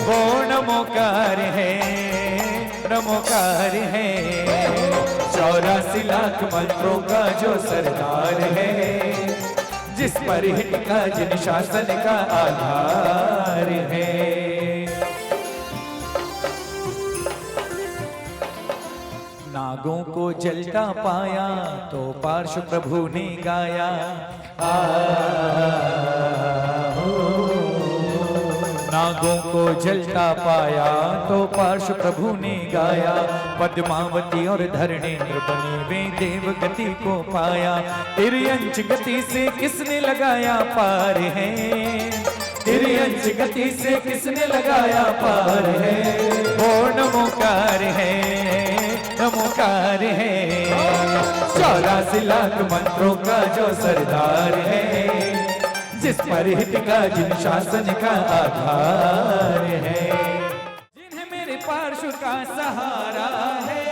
वो नमोकार है, नमोकार है। 84 लाख मंत्रों का जो सरदार है, जिस पर हिट का जिन शासन का आधार है। नागों को जलता पाया तो पार्श्व प्रभु ने गाया, नागों को जलता पाया तो पार्श्व प्रभु ने गाया। पद्मावती और धरणेन्द्र बने वे देव गति को पाया, तिर्यंच गति से किसने लगाया पार है, तिर्यंच गति से किसने लगाया पार है, वो नमोकार है, नमोकार है। 84 लाख मंत्रों का जो सरदार है, जिस पर हिट का जिन शासन का आधार है। जिन्हें मेरे पार्श्व का सहारा है,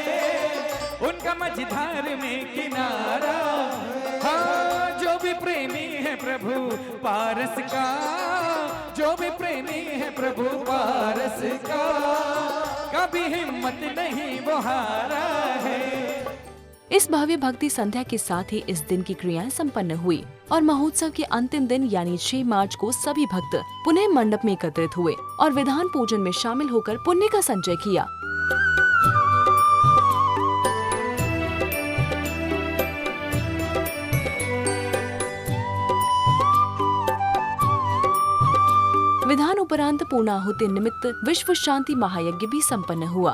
उनका मझधार में किनारा। हाँ, जो भी प्रेमी है प्रभु पारस का, जो भी प्रेमी है प्रभु पारस का, कभी हिम्मत नहीं वो हारा है। इस भव्य भक्ति संध्या के साथ ही इस दिन की क्रियाएं संपन्न हुई और महोत्सव के अंतिम दिन यानी 6 मार्च को सभी भक्त पुनः मंडप में एकत्रित हुए और विधान पूजन में शामिल होकर पुण्य का संचय किया। विधान उपरांत पूर्णाहुति निमित्त विश्व शांति महायज्ञ भी संपन्न हुआ।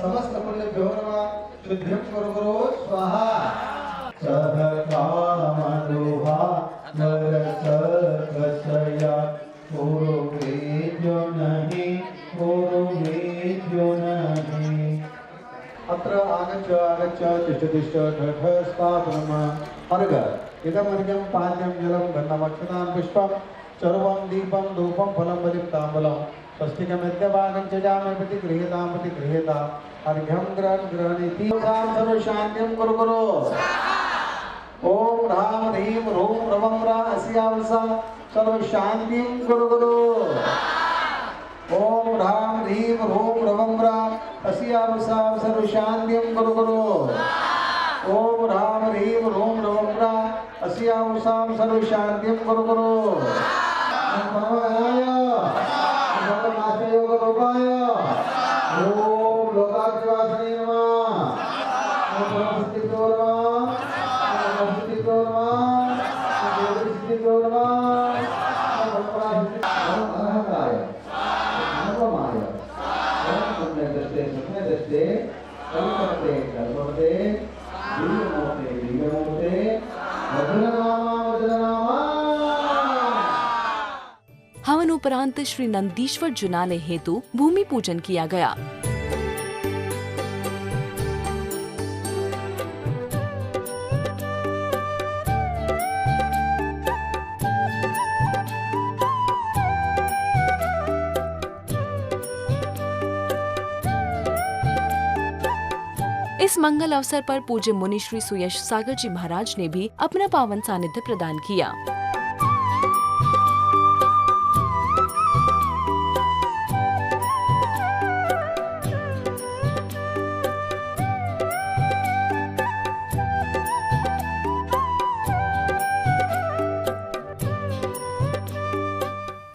समस्त पुण्यभ्यो नमः। शुद्धिं कुरु गुरो स्वाहा। सहकामनुहा नरसकसया पूर्वेद्यो नहि पूर्वेद्यो नहि। अत्र आगच्छ आगच्छ तिष्ठ तिष्ठ ठठ स्थापनम् अर्घ इदमर्घ्यं पाद्यं जलं गन्धमक्षतां पुष्पं सर्वं दीपं धूपं फलं बलिताम्बलं स्वस्तिकमित्यभागं च जामे प्रतिगृह्यतां प्रतिगृह्यतां अर्घ्यं ग्रहणीति सर्वशान्तिं कुरु गुरो। ओम ह्रां ह्रीं ह्रूं ह्रवं ह्रा अस्यावसा सर्वशान्तिं कुरु गुरो। ओम ह्रां ह्रीं ह्रूं ह्रवं ह्रा अस्यावसा सर्वशान्तिं कुरु गुरो। ओम ह्रां ह्रीं ह्रूं ह्रवं ह्रा अस्यावसा सर्वशान्तिं कुरु गुरो। हवन उपरांत श्री नंदीश्वर जुनालय हेतु भूमि पूजन किया गया। इस मंगल अवसर पर पूज्य मुनि श्री सुयश सागर जी महाराज ने भी अपना पावन सानिध्य प्रदान किया।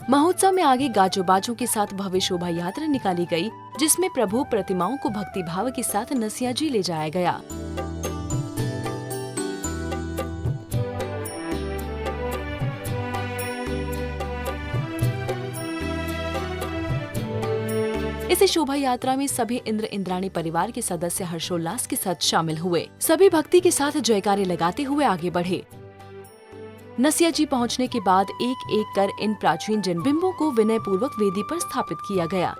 महोत्सव में आगे गाजो बाजों के साथ भव्य शोभा यात्रा निकाली गई, जिसमें प्रभु प्रतिमाओं को भक्ति भाव के साथ नसिया जी ले जाया गया। इस शोभा यात्रा में सभी इंद्र इंद्राणी परिवार के सदस्य हर्षोल्लास के साथ शामिल हुए। सभी भक्ति के साथ जयकारे लगाते हुए आगे बढ़े। नसिया जी पहुंचने के बाद एक एक कर इन प्राचीन जिन बिंबों को विनय पूर्वक वेदी पर स्थापित किया गया।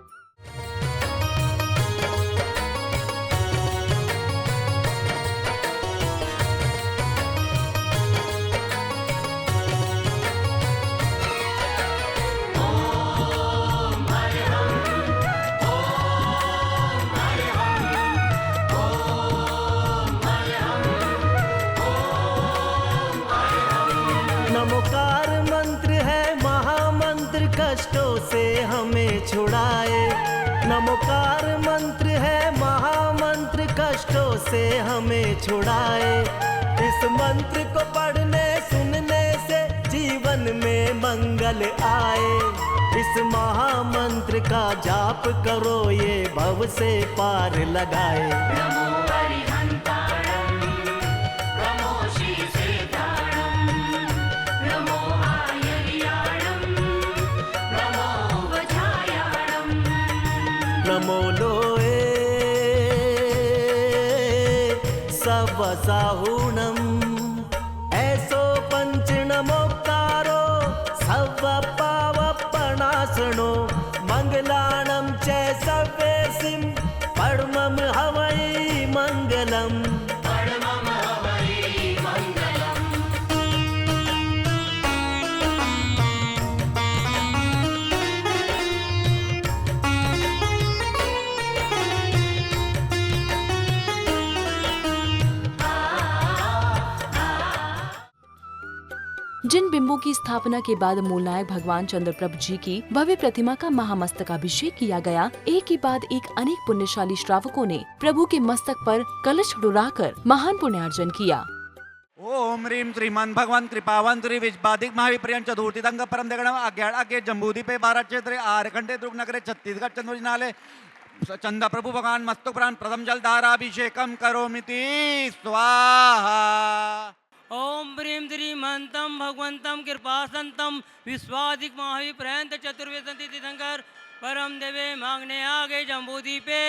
नमोकार मंत्र है महामंत्र, कष्टों से हमें छुड़ाए। नमोकार मंत्र है महामंत्र, कष्टों से हमें छुड़ाए। इस मंत्र को पढ़ने सुनने से जीवन में मंगल आए। इस महामंत्र का जाप करो, ये भव से पार लगाए। नमो हरिहंताणं, नमो श्रीसेताणं, नमो आयर्याणं, नमो वज्रायाणं, नमो लोए सवसाहुणं, ऐसो पंच नमोकारो सवपावपणासनो, मंगलाणं च सव्यसिं परमं हवै मंगलम्। जिन बिंबों की स्थापना के बाद मूलनायक भगवान चंद्रप्रभ जी की भव्य प्रतिमा का महामस्तकाभिषेक किया गया, एक के बाद एक अनेक पुण्यशाली श्रावकों ने प्रभु के मस्तक पर कलश डुराकर महान पुण्यार्जन किया। ओम ह्रीं श्रीमान भगवान कृपावान श्री विश्वाधिक महाविप्रियंच धूर्तितंग परम दगणम अज्ञान आगे जम्बूदीपे भारत क्षेत्र आरखंडे दुर्ग नगरे छत्तीसगढ़ चंद्रनाले चंद प्रभु भगवान मस्तक प्राण प्रथम जल धाराभिषेकम करोमिति स्वाहा। ओम प्रीम श्रीमंतम भगवंतम कृपासंतम विश्वाधिक महाविप्रयंत चतुर्वेदी तीर्थंकर परम देवे मांगने आगे जम्बूदीपे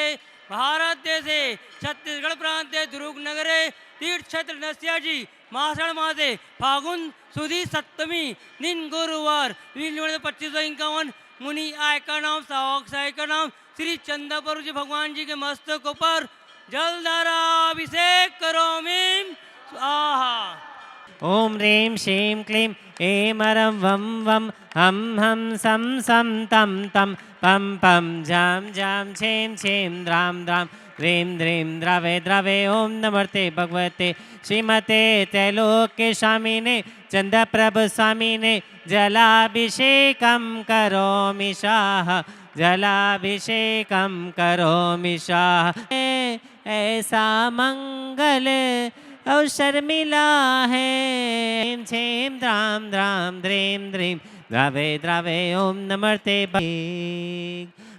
भारत देशे छत्तीसगढ़ प्रांते दुर्ग नगरे तीर्थ क्षेत्र नसिया जी माषाढ़ मासे फागुन सुदी सप्तमी दिन गुरुवार 2551 मुनि आय का नाम सावक साय का नाम श्री चंद्रप्रभु जी भगवान जी के मस्तकों पर जलधारा अभिषेक करो मीम स्वाहा। ओम ह्रीं श्रीं क्लीं ऐं अरं वं वं हम सं तं तं पं पं जां जां छें छें द्रां द्रां द्रीं द्रीं द्रवे द्रवे ओम नमस्ते भगवते श्रीमते त्रैलोक्य स्वामिने चंद्रप्रभ स्वामिने जलाभिषेकं करोमि शाह जलाभिषेकं करोमि शाह। ऐसा मंगल अवसर मिला है। छेम द्राम द्राम द्रीम द्रीम द्रावे द्रावे ओम नमस्ते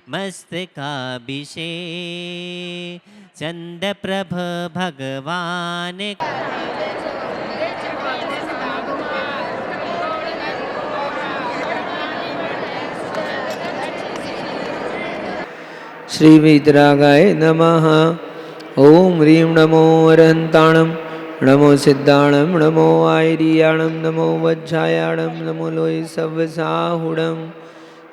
मस्तकाभिषेक चंद प्रभ भगवान श्री वीतरागाय नमः। ओम ह्रीं नमो अरहन्ताणं, नमो सिद्धाणं, नमो आयर्याणं, नमो वज्रायाणं, नमो लोय सव्वसाहुणं।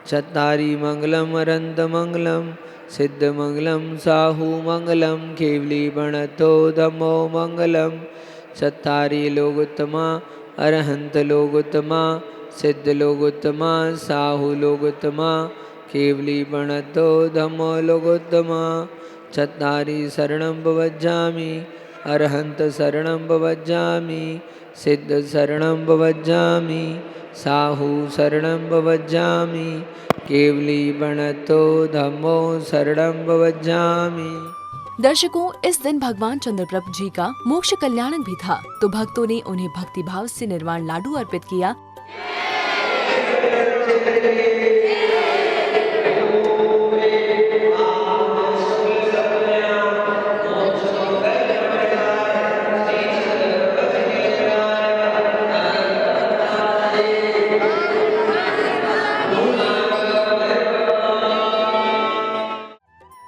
चत्तारि मंगलम अरहन्तमंगलं, सिद्धमंगलं साहुमंगलं, केवली बणतो धम्मो मंगलं। चत्तारि लोकोत्तमा अरहन्त लोकोत्तमा, सिद्ध लोकोत्तमा साहु लोकोत्तमा, केवली बणतो धम्मो लोकोत्तमा। चत्तारि शरणं भवज्जामि, अरहन्त शरणं भवज्जामि, सिद्ध शरणं भवज्जामि, साहु शरणं भवज्जामि, केवली बणतो धम्मो शरणं भवज्जामि। दर्शकों, इस दिन भगवान चंद्रप्रभ जी का मोक्ष कल्याणक भी था, तो भक्तों ने उन्हें भक्ति भाव से निर्वाण लाडू अर्पित किया।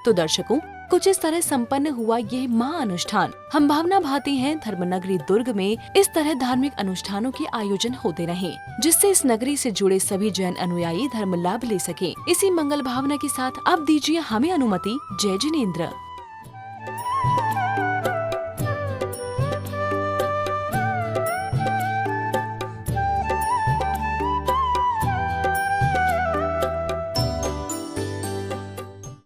तो दर्शकों, कुछ इस तरह संपन्न हुआ यह महाअनुष्ठान। हम भावना भाती हैं धर्मनगरी दुर्ग में इस तरह धार्मिक अनुष्ठानों के आयोजन होते रहे, जिससे इस नगरी से जुड़े सभी जैन अनुयायी धर्म लाभ ले सके। इसी मंगल भावना के साथ अब दीजिए हमें अनुमति। जय जिनेंद्र।